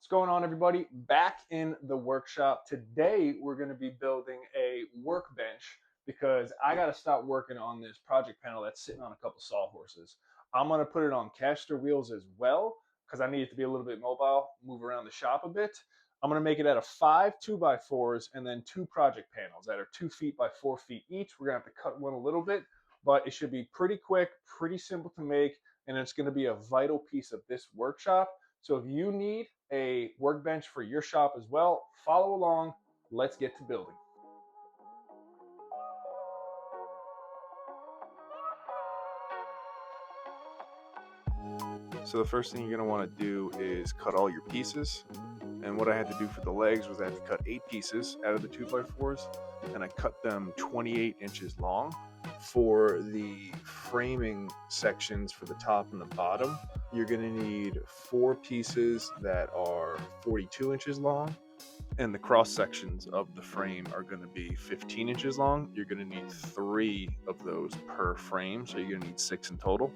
What's going on, everybody? Back in the workshop. Today, we're going to be building a workbench because I got to stop working on this project panel that's sitting on a couple sawhorses. I'm going to put it on caster wheels as well because I need it to be a little bit mobile, move around the shop a bit. I'm going to make it out of 5 2x4s and then 2 project panels that are 2 feet by 4 feet each. We're going to have to cut one a little bit, but it should be pretty quick, pretty simple to make, and it's going to be a vital piece of this workshop. So if you need a workbench for your shop as well, follow along. Let's get to building. So the first thing you're going to want to do is cut all your pieces. And what I had to do for the legs was I had to cut 8 pieces out of the 2x4s, and I cut them 28 inches long. For the framing sections for the top and the bottom, you're going to need 4 pieces that are 42 inches long, and the cross sections of the frame are going to be 15 inches long. You're going to need 3 of those per frame, so you're going to need 6 in total.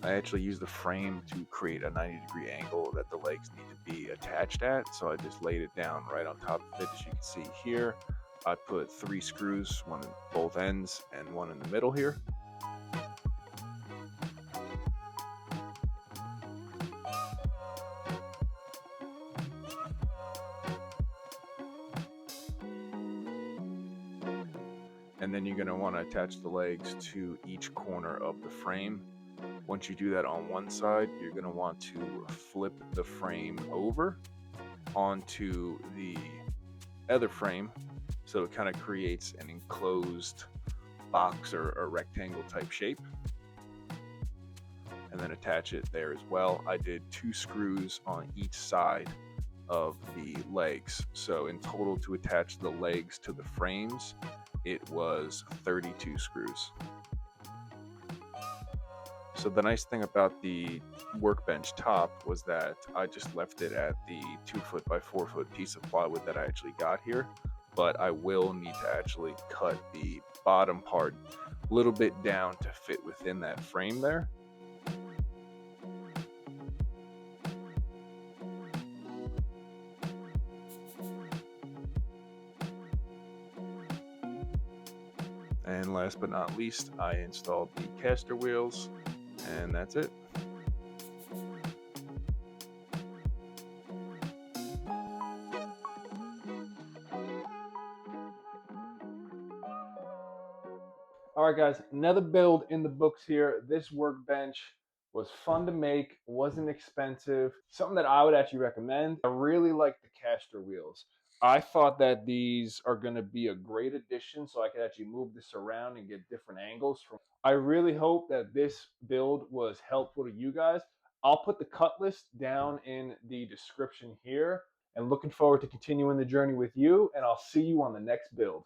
I actually used the frame to create a 90-degree angle that the legs need to be attached at, so I just laid it down right on top of it. As you can see here, I put 3 screws, one at both ends and one in the middle here. And then you're going to want to attach the legs to each corner of the frame. Once you do that on one side, you're going to want to flip the frame over onto the other frame, so it kind of creates an enclosed box or a rectangle type shape, and then attach it there as well. I did 2 screws on each side of the legs, so in total to attach the legs to the frames it was 32 screws. So the nice thing about the workbench top was that I just left it at the 2 foot by 4 foot piece of plywood that I actually got here, but I will need to actually cut the bottom part a little bit down to fit within that frame there. And last but not least, I installed the caster wheels, and that's it. All right, guys, another build in the books here. This workbench was fun to make, wasn't expensive, something that I would actually recommend. I really like the caster wheels. I thought that these are going to be a great addition, so I could actually move this around and get different angles. I really hope that this build was helpful to you guys. I'll put the cut list down in the description here, and looking forward to continuing the journey with you, and I'll see you on the next build.